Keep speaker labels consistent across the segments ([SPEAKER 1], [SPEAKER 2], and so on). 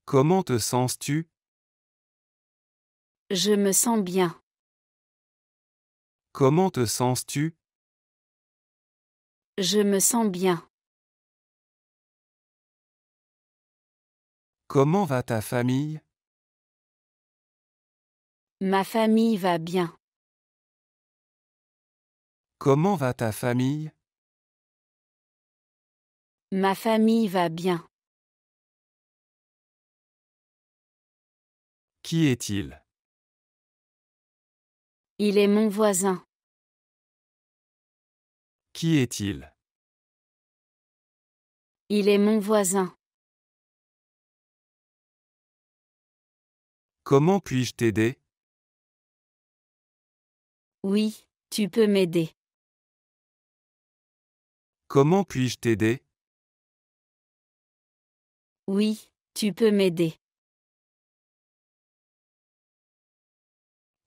[SPEAKER 1] Comment te sens-tu?
[SPEAKER 2] Je me sens bien.
[SPEAKER 1] Comment te sens-tu?
[SPEAKER 2] Je me sens bien.
[SPEAKER 1] Comment va ta famille?
[SPEAKER 2] Ma famille va bien.
[SPEAKER 1] Comment va ta famille?
[SPEAKER 2] Ma famille va bien.
[SPEAKER 1] Qui est-il?
[SPEAKER 2] Il est mon voisin.
[SPEAKER 1] Qui est-il?
[SPEAKER 2] Il est mon voisin.
[SPEAKER 1] Comment puis-je t'aider?
[SPEAKER 2] Oui, tu peux m'aider.
[SPEAKER 1] Comment puis-je t'aider?
[SPEAKER 2] Oui, tu peux m'aider.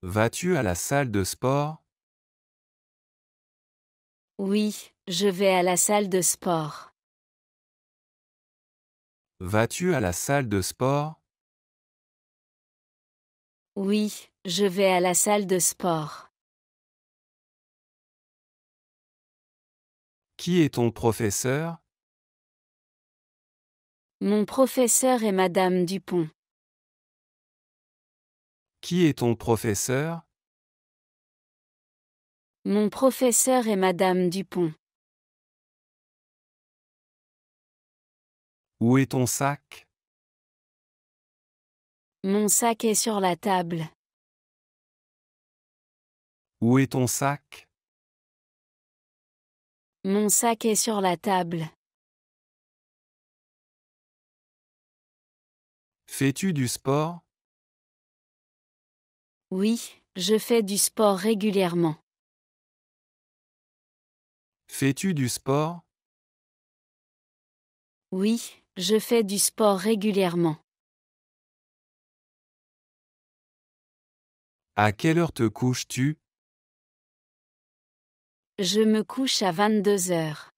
[SPEAKER 1] Vas-tu à la salle de sport?
[SPEAKER 2] Oui, je vais à la salle de sport.
[SPEAKER 1] Vas-tu à la salle de sport?
[SPEAKER 2] Oui, je vais à la salle de sport.
[SPEAKER 1] Qui est ton professeur?
[SPEAKER 2] Mon professeur est Madame Dupont.
[SPEAKER 1] Qui est ton professeur?
[SPEAKER 2] Mon professeur est Madame Dupont.
[SPEAKER 1] Où est ton sac?
[SPEAKER 2] Mon sac est sur la table.
[SPEAKER 1] Où est ton sac?
[SPEAKER 2] Mon sac est sur la table.
[SPEAKER 1] Fais-tu du sport?
[SPEAKER 2] Oui, je fais du sport régulièrement.
[SPEAKER 1] Fais-tu du sport?
[SPEAKER 2] Oui, je fais du sport régulièrement.
[SPEAKER 1] À quelle heure te couches-tu?
[SPEAKER 2] Je me couche à 22 heures.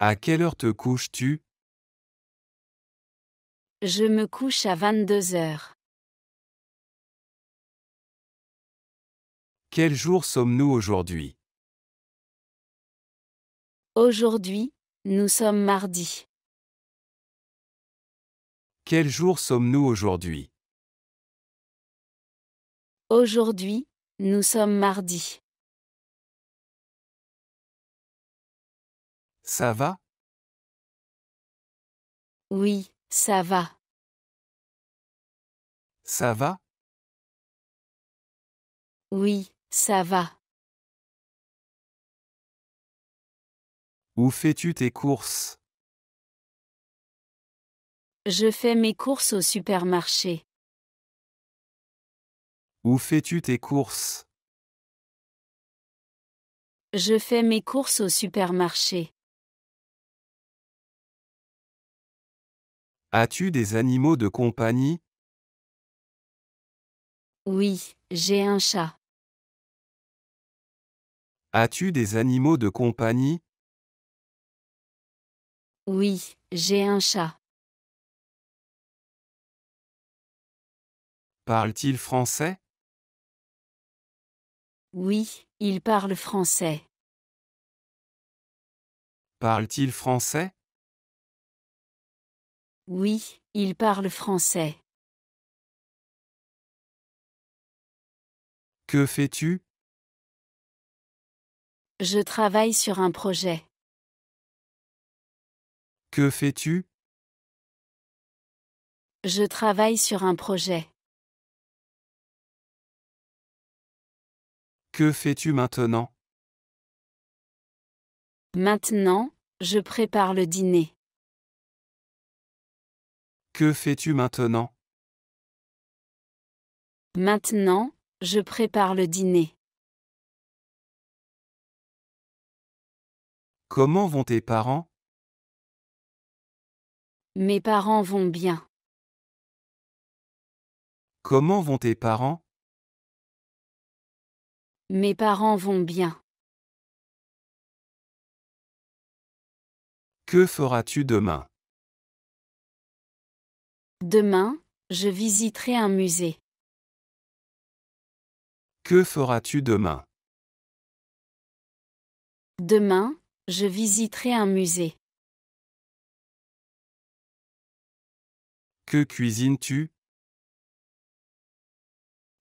[SPEAKER 1] À quelle heure te couches-tu?
[SPEAKER 2] Je me couche à 22 heures.
[SPEAKER 1] Quel jour sommes-nous aujourd'hui?
[SPEAKER 2] Aujourd'hui, nous sommes mardi.
[SPEAKER 1] Quel jour sommes-nous aujourd'hui?
[SPEAKER 2] Aujourd'hui, nous sommes mardi.
[SPEAKER 1] Ça va?
[SPEAKER 2] Oui, ça va.
[SPEAKER 1] Ça va?
[SPEAKER 2] Oui, ça va.
[SPEAKER 1] Où fais-tu tes courses?
[SPEAKER 2] Je fais mes courses au supermarché.
[SPEAKER 1] Où fais-tu tes courses?
[SPEAKER 2] Je fais mes courses au supermarché.
[SPEAKER 1] As-tu des animaux de compagnie?
[SPEAKER 2] Oui, j'ai un chat.
[SPEAKER 1] As-tu des animaux de compagnie?
[SPEAKER 2] Oui, j'ai un chat.
[SPEAKER 1] Parle-t-il français?
[SPEAKER 2] Oui, il parle français.
[SPEAKER 1] Parle-t-il français?
[SPEAKER 2] Oui, il parle français.
[SPEAKER 1] Que fais-tu?
[SPEAKER 2] Je travaille sur un projet.
[SPEAKER 1] Que fais-tu?
[SPEAKER 2] Je travaille sur un projet.
[SPEAKER 1] Que fais-tu maintenant?
[SPEAKER 2] Maintenant, je prépare le dîner.
[SPEAKER 1] Que fais-tu maintenant?
[SPEAKER 2] Maintenant, je prépare le dîner.
[SPEAKER 1] Comment vont tes parents?
[SPEAKER 2] Mes parents vont bien.
[SPEAKER 1] Comment vont tes parents?
[SPEAKER 2] Mes parents vont bien.
[SPEAKER 1] Que feras-tu demain?
[SPEAKER 2] Demain, je visiterai un musée.
[SPEAKER 1] Que feras-tu demain?
[SPEAKER 2] Demain, je visiterai un musée.
[SPEAKER 1] Que cuisines-tu?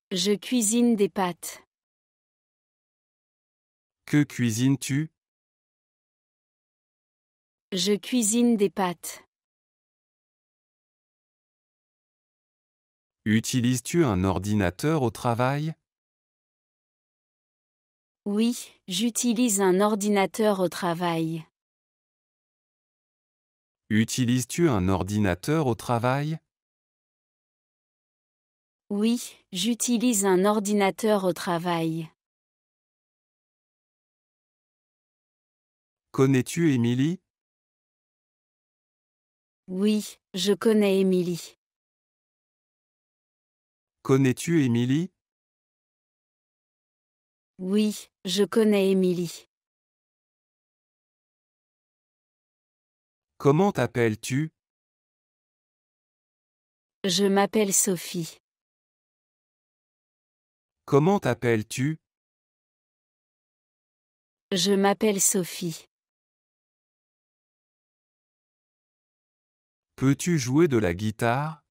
[SPEAKER 2] Je cuisine des pâtes.
[SPEAKER 1] Que cuisines-tu?
[SPEAKER 2] Je cuisine des pâtes.
[SPEAKER 1] Utilises-tu un ordinateur au travail?
[SPEAKER 2] Oui, j'utilise un ordinateur au travail.
[SPEAKER 1] Utilises-tu un ordinateur au travail?
[SPEAKER 2] Oui, j'utilise un ordinateur au travail.
[SPEAKER 1] Connais-tu Émilie?
[SPEAKER 2] Oui, je connais Émilie.
[SPEAKER 1] Connais-tu Émilie?
[SPEAKER 2] Oui, je connais Émilie.
[SPEAKER 1] Comment t'appelles-tu?
[SPEAKER 2] Je m'appelle Sophie.
[SPEAKER 1] Comment t'appelles-tu?
[SPEAKER 2] Je m'appelle Sophie.
[SPEAKER 1] Peux-tu jouer de la guitare?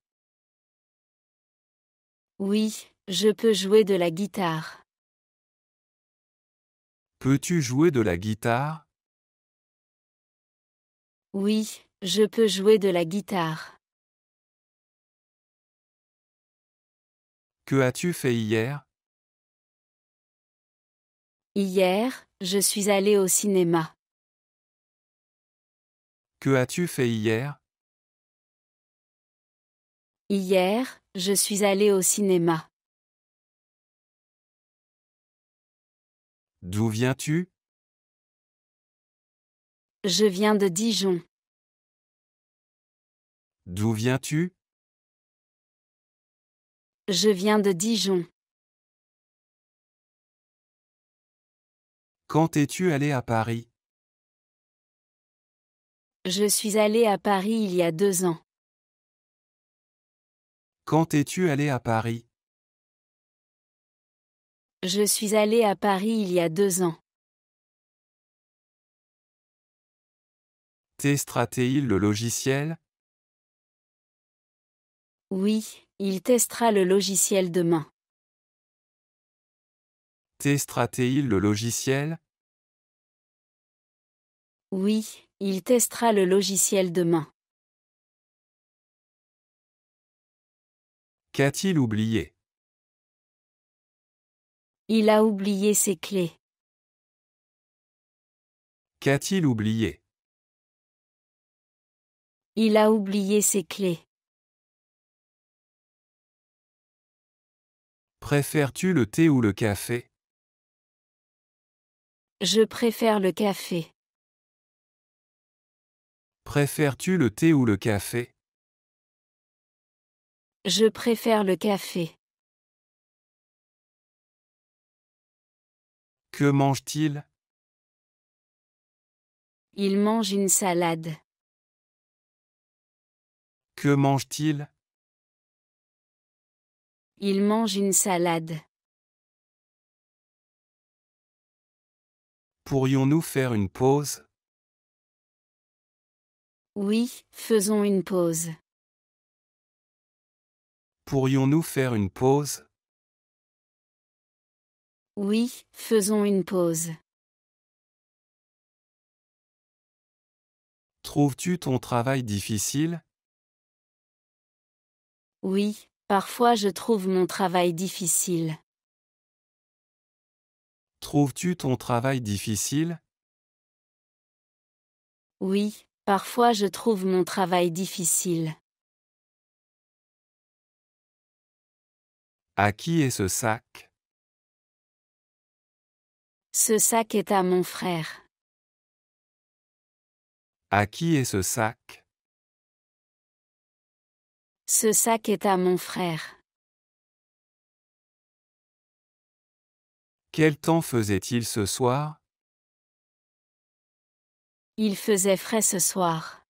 [SPEAKER 2] Oui, je peux jouer de la guitare.
[SPEAKER 1] Peux-tu jouer de la guitare?
[SPEAKER 2] Oui, je peux jouer de la guitare.
[SPEAKER 1] Que as-tu fait hier?
[SPEAKER 2] Hier, je suis allée au cinéma.
[SPEAKER 1] Que as-tu fait hier?
[SPEAKER 2] Hier, je suis allée au cinéma.
[SPEAKER 1] D'où viens-tu?
[SPEAKER 2] Je viens de Dijon.
[SPEAKER 1] D'où viens-tu?
[SPEAKER 2] Je viens de Dijon.
[SPEAKER 1] Quand es-tu allé à Paris?
[SPEAKER 2] Je suis allée à Paris il y a 2 ans.
[SPEAKER 1] Quand es-tu allé à Paris?
[SPEAKER 2] Je suis allée à Paris il y a 2 ans.
[SPEAKER 1] Testera-t-il le logiciel?
[SPEAKER 2] Oui, il testera le logiciel demain.
[SPEAKER 1] Testera-t-il le logiciel?
[SPEAKER 2] Oui, il testera le logiciel demain.
[SPEAKER 1] Qu'a-t-il oublié?
[SPEAKER 2] Il a oublié ses clés.
[SPEAKER 1] Qu'a-t-il oublié?
[SPEAKER 2] Il a oublié ses clés.
[SPEAKER 1] Préfères-tu le thé ou le café?
[SPEAKER 2] Je préfère le café.
[SPEAKER 1] Préfères-tu le thé ou le café?
[SPEAKER 2] Je préfère le café.
[SPEAKER 1] Que mange-t-il?
[SPEAKER 2] Il mange une salade.
[SPEAKER 1] Que mange-t-il?
[SPEAKER 2] Il mange une salade.
[SPEAKER 1] Pourrions-nous faire une pause?
[SPEAKER 2] Oui, faisons une pause.
[SPEAKER 1] Pourrions-nous faire une pause?
[SPEAKER 2] Oui, faisons une pause.
[SPEAKER 1] Trouves-tu ton travail difficile?
[SPEAKER 2] Oui, parfois je trouve mon travail difficile.
[SPEAKER 1] Trouves-tu ton travail difficile?
[SPEAKER 2] Oui, parfois je trouve mon travail difficile.
[SPEAKER 1] À qui est ce sac?
[SPEAKER 2] Ce sac est à mon frère.
[SPEAKER 1] À qui est ce sac?
[SPEAKER 2] Ce sac est à mon frère.
[SPEAKER 1] Quel temps faisait-il ce soir?
[SPEAKER 2] Il faisait frais ce soir.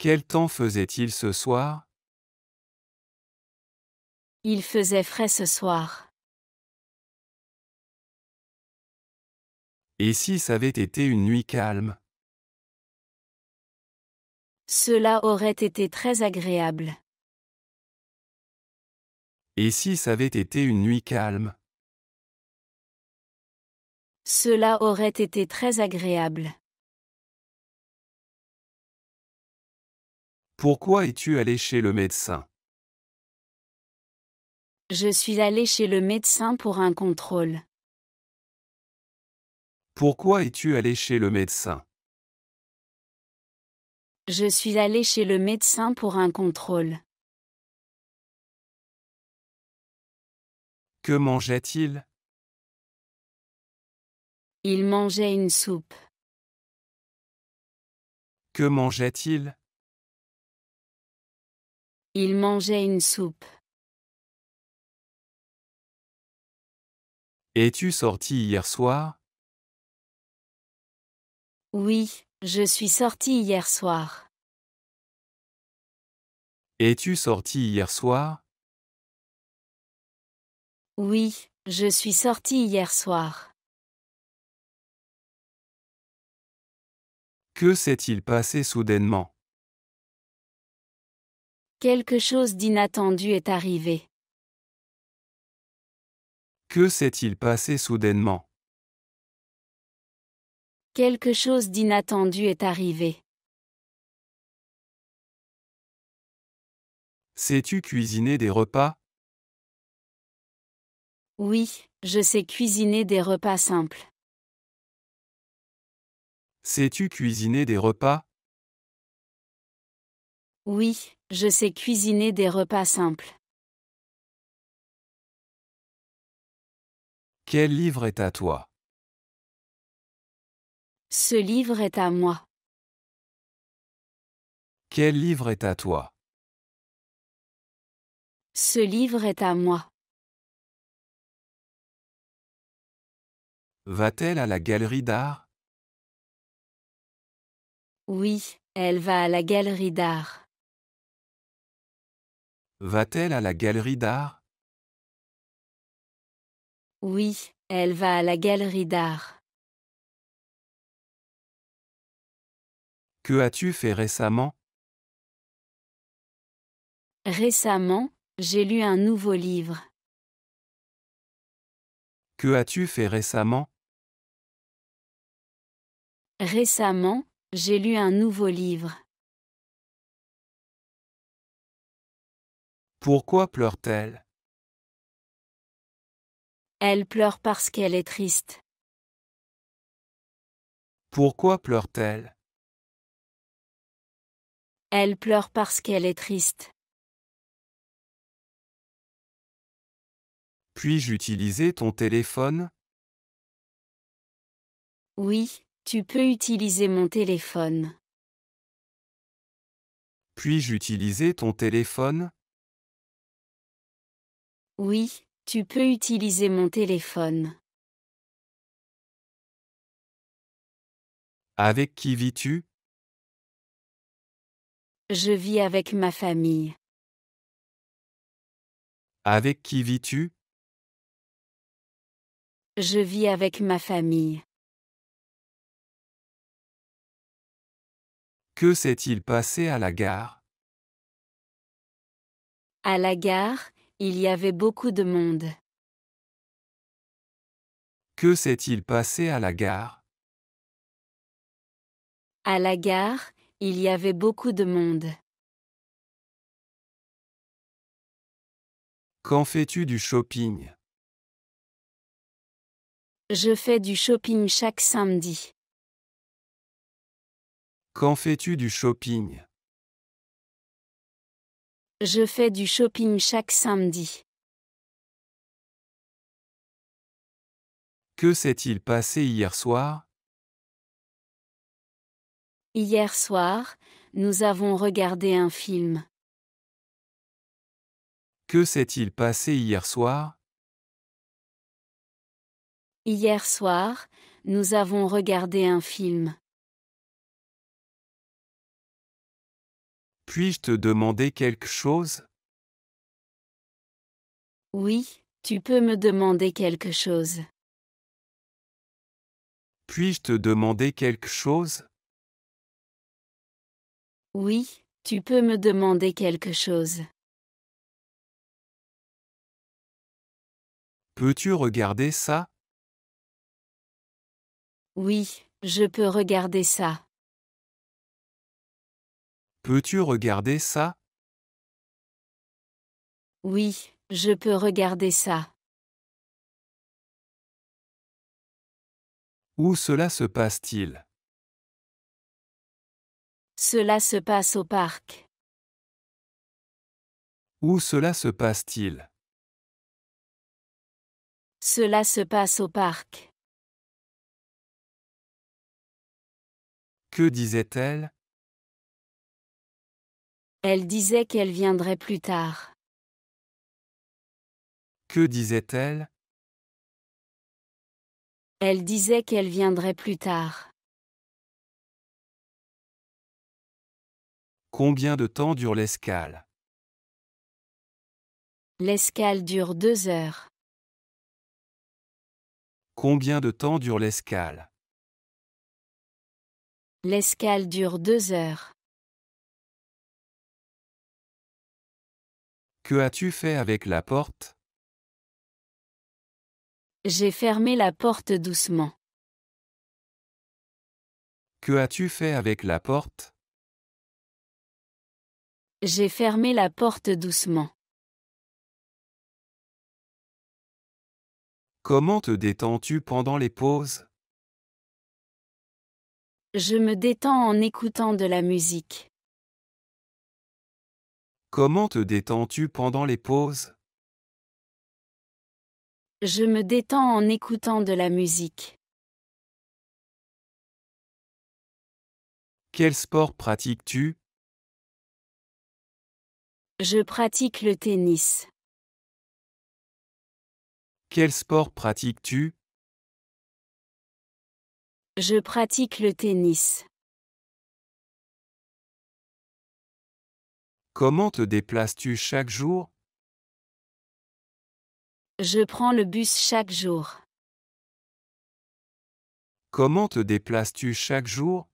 [SPEAKER 1] Quel temps faisait-il ce soir?
[SPEAKER 2] Il faisait frais ce soir.
[SPEAKER 1] Et si ça avait été une nuit calme?
[SPEAKER 2] Cela aurait été très agréable.
[SPEAKER 1] Et si ça avait été une nuit calme?
[SPEAKER 2] Cela aurait été très agréable.
[SPEAKER 1] Pourquoi es-tu allé chez le médecin?
[SPEAKER 2] Je suis allé chez le médecin pour un contrôle.
[SPEAKER 1] Pourquoi es-tu allé chez le médecin?
[SPEAKER 2] Je suis allé chez le médecin pour un contrôle.
[SPEAKER 1] Que mangeait-il?
[SPEAKER 2] Il mangeait une soupe.
[SPEAKER 1] Que mangeait-il?
[SPEAKER 2] Il mangeait une soupe.
[SPEAKER 1] Es-tu sorti hier soir?
[SPEAKER 2] Oui, je suis sorti hier soir.
[SPEAKER 1] Es-tu sorti hier soir?
[SPEAKER 2] Oui, je suis sorti hier soir.
[SPEAKER 1] Que s'est-il passé soudainement?
[SPEAKER 2] Quelque chose d'inattendu est arrivé.
[SPEAKER 1] Que s'est-il passé soudainement?
[SPEAKER 2] Quelque chose d'inattendu est arrivé.
[SPEAKER 1] Sais-tu cuisiner des repas?
[SPEAKER 2] Oui, je sais cuisiner des repas simples.
[SPEAKER 1] Sais-tu cuisiner des repas?
[SPEAKER 2] Oui, je sais cuisiner des repas simples.
[SPEAKER 1] Quel livre est à toi?
[SPEAKER 2] Ce livre est à moi.
[SPEAKER 1] Quel livre est à toi?
[SPEAKER 2] Ce livre est à moi.
[SPEAKER 1] Va-t-elle à la galerie d'art?
[SPEAKER 2] Oui, elle va à la galerie d'art.
[SPEAKER 1] Va-t-elle à la galerie d'art?
[SPEAKER 2] Oui, elle va à la galerie d'art.
[SPEAKER 1] Que as-tu fait récemment?
[SPEAKER 2] Récemment, j'ai lu un nouveau livre.
[SPEAKER 1] Que as-tu fait récemment?
[SPEAKER 2] Récemment, j'ai lu un nouveau livre.
[SPEAKER 1] Pourquoi pleure-t-elle?
[SPEAKER 2] Elle pleure parce qu'elle est triste.
[SPEAKER 1] Pourquoi pleure-t-elle?
[SPEAKER 2] Elle pleure parce qu'elle est triste.
[SPEAKER 1] Puis-je utiliser ton téléphone?
[SPEAKER 2] Oui, tu peux utiliser mon téléphone.
[SPEAKER 1] Puis-je utiliser ton téléphone?
[SPEAKER 2] Oui, tu peux utiliser mon téléphone.
[SPEAKER 1] Avec qui vis-tu?
[SPEAKER 2] Je vis avec ma famille.
[SPEAKER 1] Avec qui vis-tu?
[SPEAKER 2] Je vis avec ma famille.
[SPEAKER 1] Que s'est-il passé à la gare?
[SPEAKER 2] À la gare, il y avait beaucoup de monde.
[SPEAKER 1] Que s'est-il passé à la gare?
[SPEAKER 2] À la gare, il y avait beaucoup de monde.
[SPEAKER 1] Quand fais-tu du shopping?
[SPEAKER 2] Je fais du shopping chaque samedi.
[SPEAKER 1] Quand fais-tu du shopping?
[SPEAKER 2] Je fais du shopping chaque samedi.
[SPEAKER 1] Que s'est-il passé hier soir?
[SPEAKER 2] Hier soir, nous avons regardé un film.
[SPEAKER 1] Que s'est-il passé hier soir?
[SPEAKER 2] Hier soir, nous avons regardé un film.
[SPEAKER 1] Puis-je te demander quelque chose?
[SPEAKER 2] Oui, tu peux me demander quelque chose.
[SPEAKER 1] Puis-je te demander quelque chose?
[SPEAKER 2] Oui, tu peux me demander quelque chose.
[SPEAKER 1] Peux-tu regarder ça?
[SPEAKER 2] Oui, je peux regarder ça.
[SPEAKER 1] Peux-tu regarder ça?
[SPEAKER 2] Oui, je peux regarder ça.
[SPEAKER 1] Où cela se passe-t-il?
[SPEAKER 2] Cela se passe au parc.
[SPEAKER 1] Où cela se passe-t-il?
[SPEAKER 2] Cela se passe au parc.
[SPEAKER 1] Que disait-elle?
[SPEAKER 2] Elle disait qu'elle viendrait plus tard.
[SPEAKER 1] Que disait-elle?
[SPEAKER 2] Elle disait qu'elle viendrait plus tard.
[SPEAKER 1] Combien de temps dure l'escale?
[SPEAKER 2] L'escale dure 2 heures.
[SPEAKER 1] Combien de temps dure l'escale?
[SPEAKER 2] L'escale dure 2 heures.
[SPEAKER 1] Que as-tu fait avec la porte?
[SPEAKER 2] J'ai fermé la porte doucement.
[SPEAKER 1] Que as-tu fait avec la porte?
[SPEAKER 2] J'ai fermé la porte doucement.
[SPEAKER 1] Comment te détends-tu pendant les pauses?
[SPEAKER 2] Je me détends en écoutant de la musique.
[SPEAKER 1] Comment te détends-tu pendant les pauses?
[SPEAKER 2] Je me détends en écoutant de la musique.
[SPEAKER 1] Quel sport pratiques-tu?
[SPEAKER 2] Je pratique le tennis.
[SPEAKER 1] Quel sport pratiques-tu?
[SPEAKER 2] Je pratique le tennis.
[SPEAKER 1] Comment te déplaces-tu chaque jour?
[SPEAKER 2] Je prends le bus chaque jour.
[SPEAKER 1] Comment te déplaces-tu chaque jour?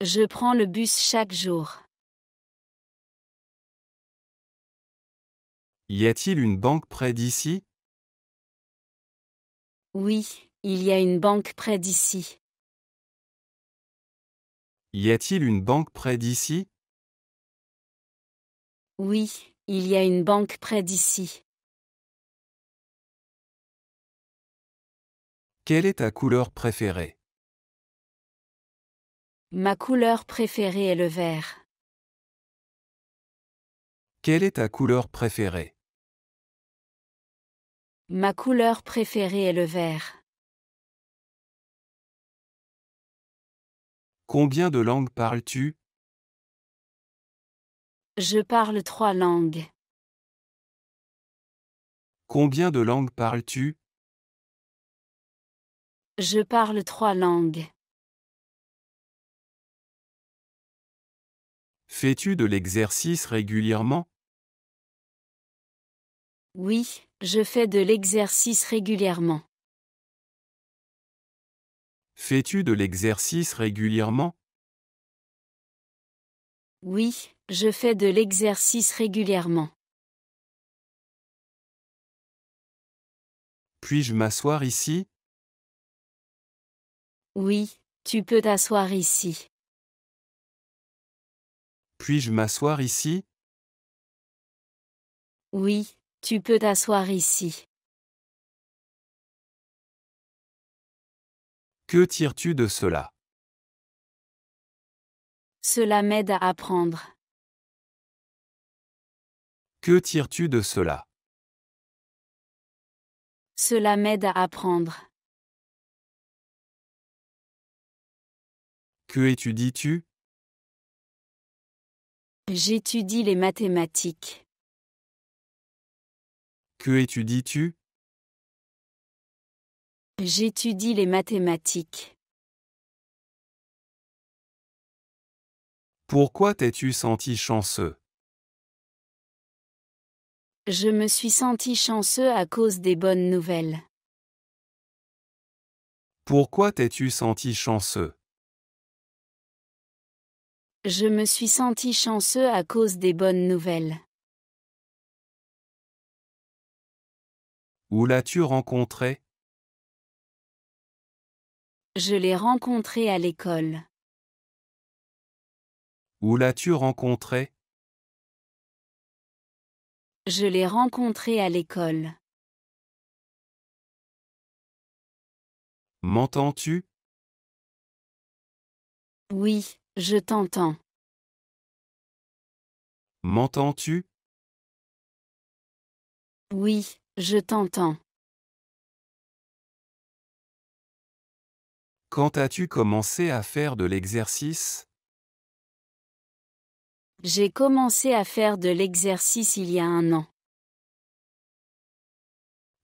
[SPEAKER 2] Je prends le bus chaque jour.
[SPEAKER 1] Y a-t-il une banque près d'ici?
[SPEAKER 2] Oui, il y a une banque près d'ici.
[SPEAKER 1] Y a-t-il une banque près d'ici?
[SPEAKER 2] Oui, il y a une banque près d'ici.
[SPEAKER 1] Quelle est ta couleur préférée?
[SPEAKER 2] Ma couleur préférée est le vert.
[SPEAKER 1] Quelle est ta couleur préférée?
[SPEAKER 2] Ma couleur préférée est le vert.
[SPEAKER 1] Combien de langues parles-tu?
[SPEAKER 2] Je parle 3 langues.
[SPEAKER 1] Combien de langues parles-tu?
[SPEAKER 2] Je parle 3 langues.
[SPEAKER 1] Fais-tu de l'exercice régulièrement?
[SPEAKER 2] Oui, je fais de l'exercice régulièrement.
[SPEAKER 1] Fais-tu de l'exercice régulièrement?
[SPEAKER 2] Oui, je fais de l'exercice régulièrement.
[SPEAKER 1] Puis-je m'asseoir ici?
[SPEAKER 2] Oui, tu peux t'asseoir ici.
[SPEAKER 1] Puis-je m'asseoir ici?
[SPEAKER 2] Oui, tu peux t'asseoir ici.
[SPEAKER 1] Que tires-tu de cela?
[SPEAKER 2] Cela m'aide à apprendre.
[SPEAKER 1] Que tires-tu de cela?
[SPEAKER 2] Cela m'aide à apprendre.
[SPEAKER 1] Que étudies-tu?
[SPEAKER 2] J'étudie les mathématiques.
[SPEAKER 1] Que étudies-tu?
[SPEAKER 2] J'étudie les mathématiques.
[SPEAKER 1] Pourquoi t'es-tu senti chanceux?
[SPEAKER 2] Je me suis senti chanceux à cause des bonnes nouvelles.
[SPEAKER 1] Pourquoi t'es-tu senti chanceux?
[SPEAKER 2] Je me suis senti chanceux à cause des bonnes nouvelles.
[SPEAKER 1] Où l'as-tu rencontré?
[SPEAKER 2] Je l'ai rencontré à l'école.
[SPEAKER 1] Où l'as-tu rencontré?
[SPEAKER 2] Je l'ai rencontré à l'école.
[SPEAKER 1] M'entends-tu?
[SPEAKER 2] Oui, je t'entends.
[SPEAKER 1] M'entends-tu?
[SPEAKER 2] Oui, je t'entends.
[SPEAKER 1] Quand as-tu commencé à faire de l'exercice?
[SPEAKER 2] J'ai commencé à faire de l'exercice il y a 1 an.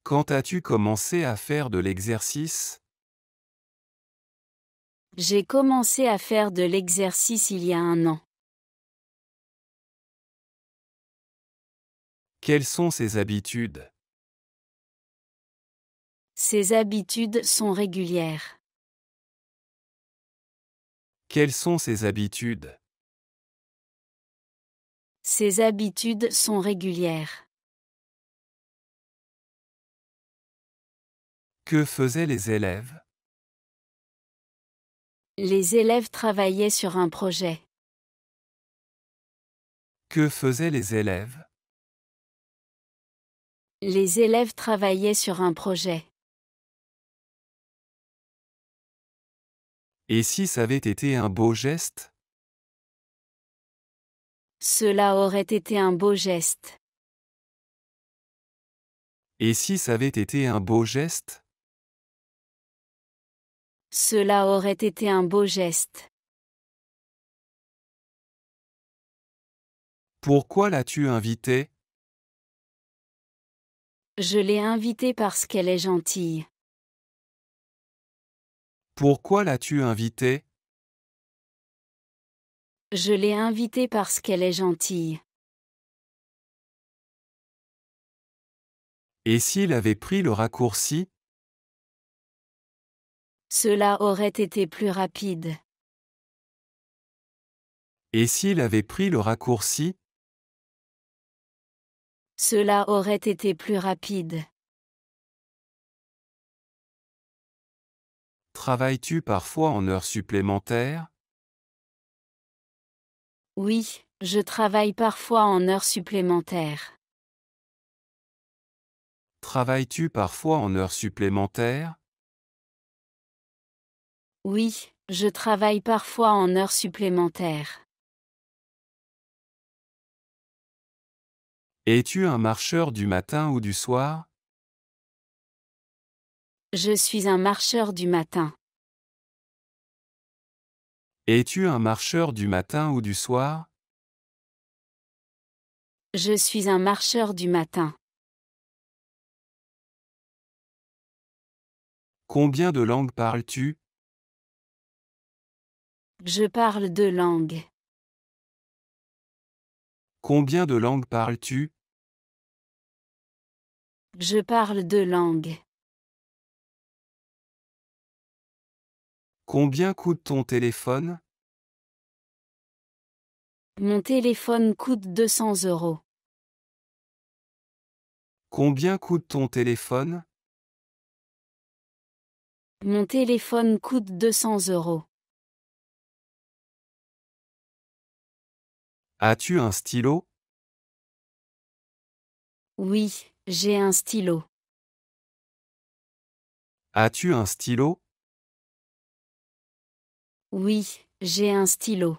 [SPEAKER 1] Quand as-tu commencé à faire de l'exercice?
[SPEAKER 2] J'ai commencé à faire de l'exercice il y a 1 an.
[SPEAKER 1] Quelles sont ses habitudes?
[SPEAKER 2] Ses habitudes sont régulières.
[SPEAKER 1] Quelles sont ses habitudes?
[SPEAKER 2] Ses habitudes sont régulières.
[SPEAKER 1] Que faisaient les élèves?
[SPEAKER 2] Les élèves travaillaient sur un projet.
[SPEAKER 1] Que faisaient les élèves?
[SPEAKER 2] Les élèves travaillaient sur un projet.
[SPEAKER 1] Et si ça avait été un beau geste?
[SPEAKER 2] Cela aurait été un beau geste.
[SPEAKER 1] Et si ça avait été un beau geste?
[SPEAKER 2] Cela aurait été un beau geste.
[SPEAKER 1] Pourquoi l'as-tu invitée?
[SPEAKER 2] Je l'ai invitée parce qu'elle est gentille.
[SPEAKER 1] Pourquoi l'as-tu invitée?
[SPEAKER 2] Je l'ai invitée parce qu'elle est gentille.
[SPEAKER 1] Et s'il avait pris le raccourci?
[SPEAKER 2] Cela aurait été plus rapide.
[SPEAKER 1] Et s'il avait pris le raccourci?
[SPEAKER 2] Cela aurait été plus rapide.
[SPEAKER 1] Travailles-tu parfois en heures supplémentaires?
[SPEAKER 2] Oui, je travaille parfois en heures supplémentaires.
[SPEAKER 1] Travailles-tu parfois en heures supplémentaires?
[SPEAKER 2] Oui, je travaille parfois en heures supplémentaires.
[SPEAKER 1] Es-tu un marcheur du matin ou du soir?
[SPEAKER 2] Je suis un marcheur du matin.
[SPEAKER 1] Es-tu un marcheur du matin ou du soir?
[SPEAKER 2] Je suis un marcheur du matin.
[SPEAKER 1] Combien de langues parles-tu?
[SPEAKER 2] Je parle 2 langues.
[SPEAKER 1] Combien de langues parles-tu?
[SPEAKER 2] Je parle 2 langues.
[SPEAKER 1] Combien coûte ton téléphone?
[SPEAKER 2] Mon téléphone coûte 200 €.
[SPEAKER 1] Combien coûte ton téléphone?
[SPEAKER 2] Mon téléphone coûte 200 €.
[SPEAKER 1] As-tu un stylo?
[SPEAKER 2] Oui, j'ai un stylo.
[SPEAKER 1] As-tu un stylo?
[SPEAKER 2] Oui, j'ai un stylo.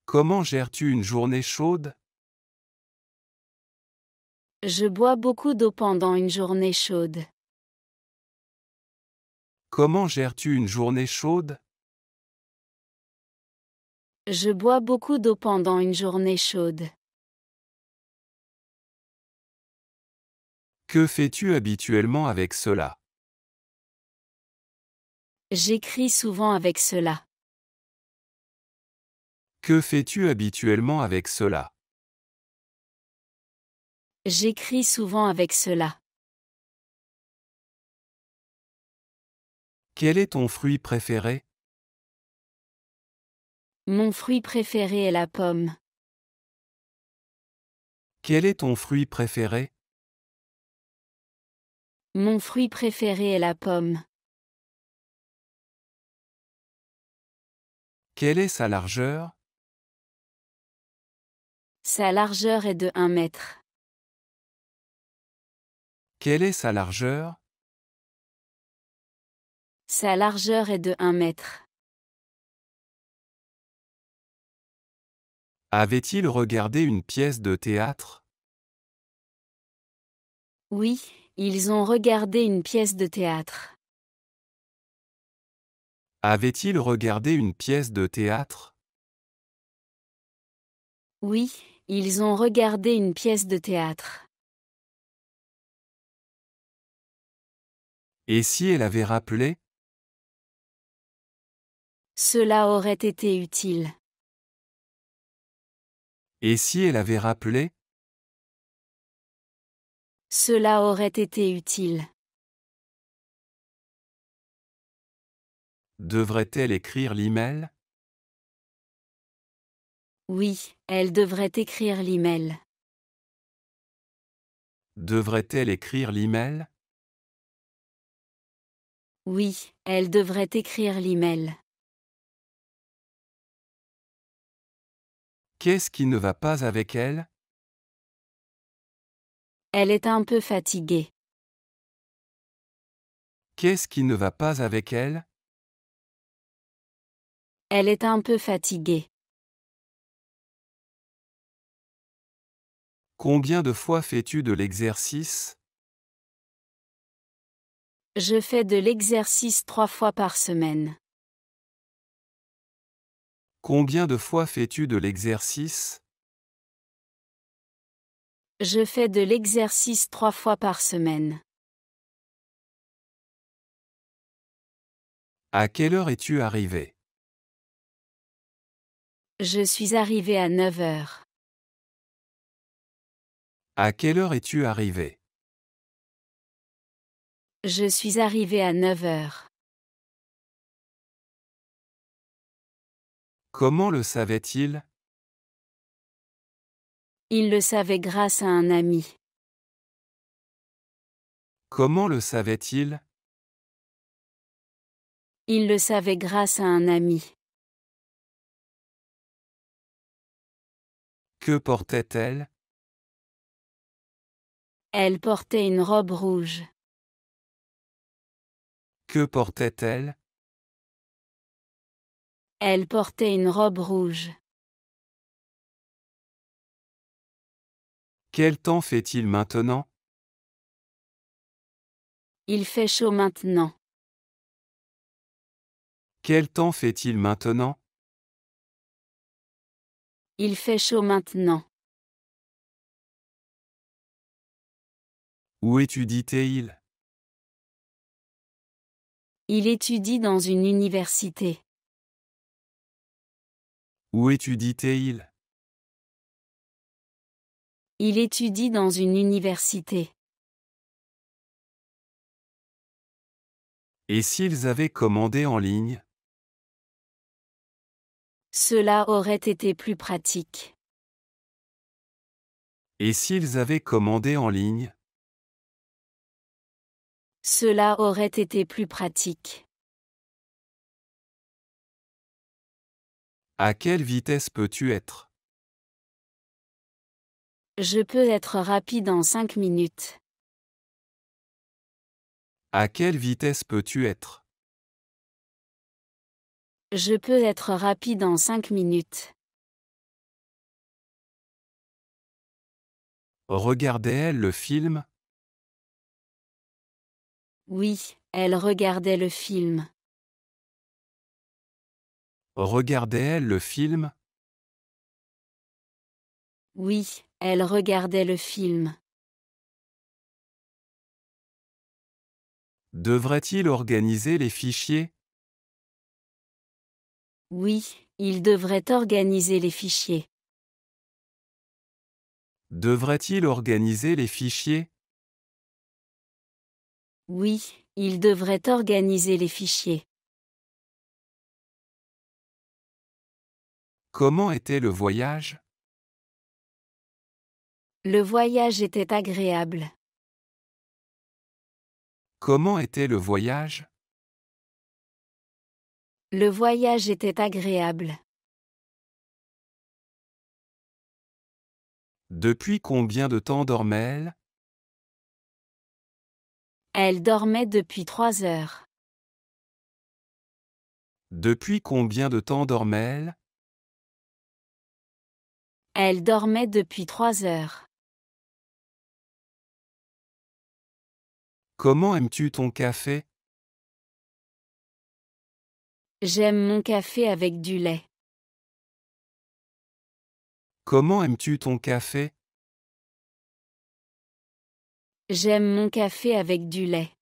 [SPEAKER 1] Comment gères-tu une journée chaude?
[SPEAKER 2] Je bois beaucoup d'eau pendant une journée chaude.
[SPEAKER 1] Comment gères-tu une journée chaude?
[SPEAKER 2] Je bois beaucoup d'eau pendant une journée chaude.
[SPEAKER 1] Que fais-tu habituellement avec cela?
[SPEAKER 2] J'écris souvent avec cela.
[SPEAKER 1] Que fais-tu habituellement avec cela?
[SPEAKER 2] J'écris souvent avec cela.
[SPEAKER 1] Quel est ton fruit préféré?
[SPEAKER 2] Mon fruit préféré est la pomme.
[SPEAKER 1] Quel est ton fruit préféré?
[SPEAKER 2] Mon fruit préféré est la pomme.
[SPEAKER 1] Quelle est sa largeur?
[SPEAKER 2] Sa largeur est de 1 mètre.
[SPEAKER 1] Quelle est sa largeur?
[SPEAKER 2] Sa largeur est de 1 mètre.
[SPEAKER 1] Avait-il regardé une pièce de théâtre?
[SPEAKER 2] Oui, ils ont regardé une pièce de théâtre.
[SPEAKER 1] Avait-il regardé une pièce de théâtre?
[SPEAKER 2] Oui, ils ont regardé une pièce de théâtre.
[SPEAKER 1] Et si elle avait rappelé?
[SPEAKER 2] Cela aurait été utile.
[SPEAKER 1] Et si elle avait rappelé?
[SPEAKER 2] Cela aurait été utile.
[SPEAKER 1] Devrait-elle écrire l'email?
[SPEAKER 2] Oui, elle devrait écrire l'email.
[SPEAKER 1] Devrait-elle écrire l'email?
[SPEAKER 2] Oui, elle devrait écrire l'email.
[SPEAKER 1] Qu'est-ce qui ne va pas avec elle?
[SPEAKER 2] Elle est un peu fatiguée.
[SPEAKER 1] Qu'est-ce qui ne va pas avec elle?
[SPEAKER 2] Elle est un peu fatiguée.
[SPEAKER 1] Combien de fois fais-tu de l'exercice?
[SPEAKER 2] Je fais de l'exercice 3 fois par semaine.
[SPEAKER 1] Combien de fois fais-tu de l'exercice?
[SPEAKER 2] Je fais de l'exercice 3 fois par semaine.
[SPEAKER 1] À quelle heure es-tu arrivé?
[SPEAKER 2] Je suis arrivée à 9 heures.
[SPEAKER 1] À quelle heure es-tu arrivé?
[SPEAKER 2] Je suis arrivée à 9 heures.
[SPEAKER 1] Comment le savait-il?
[SPEAKER 2] Il le savait grâce à un ami.
[SPEAKER 1] Comment le savait-il?
[SPEAKER 2] Il le savait grâce à un ami.
[SPEAKER 1] Que portait-elle?
[SPEAKER 2] Elle portait une robe rouge.
[SPEAKER 1] Que portait-elle?
[SPEAKER 2] Elle portait une robe rouge.
[SPEAKER 1] Quel temps fait-il maintenant?
[SPEAKER 2] Il fait chaud maintenant.
[SPEAKER 1] Quel temps fait-il maintenant?
[SPEAKER 2] Il fait chaud maintenant.
[SPEAKER 1] Où étudie-t-il?
[SPEAKER 2] Il étudie dans une université.
[SPEAKER 1] Où étudie-t-il?
[SPEAKER 2] Il étudie dans une université.
[SPEAKER 1] Et s'ils avaient commandé en ligne?
[SPEAKER 2] Cela aurait été plus pratique.
[SPEAKER 1] Et s'ils avaient commandé en ligne?
[SPEAKER 2] Cela aurait été plus pratique.
[SPEAKER 1] À quelle vitesse peux-tu être?
[SPEAKER 2] Je peux être rapide en 5 minutes.
[SPEAKER 1] À quelle vitesse peux-tu être?
[SPEAKER 2] Je peux être rapide en 5 minutes.
[SPEAKER 1] Regardait-elle le film?
[SPEAKER 2] Oui, elle regardait le film.
[SPEAKER 1] Regardait-elle le film?
[SPEAKER 2] Oui, elle regardait le film.
[SPEAKER 1] Devrait-il organiser les fichiers?
[SPEAKER 2] Oui, il devrait organiser les fichiers.
[SPEAKER 1] Devrait-il organiser les fichiers?
[SPEAKER 2] Oui, il devrait organiser les fichiers.
[SPEAKER 1] Comment était le voyage?
[SPEAKER 2] Le voyage était agréable.
[SPEAKER 1] Comment était le voyage?
[SPEAKER 2] Le voyage était agréable.
[SPEAKER 1] Depuis combien de temps dormait-elle?
[SPEAKER 2] Elle dormait depuis 3 heures.
[SPEAKER 1] Depuis combien de temps dormait-elle?
[SPEAKER 2] Elle dormait depuis 3 heures.
[SPEAKER 1] Comment aimes-tu ton café?
[SPEAKER 2] J'aime mon café avec du lait.
[SPEAKER 1] Comment aimes-tu ton café?
[SPEAKER 2] J'aime mon café avec du lait.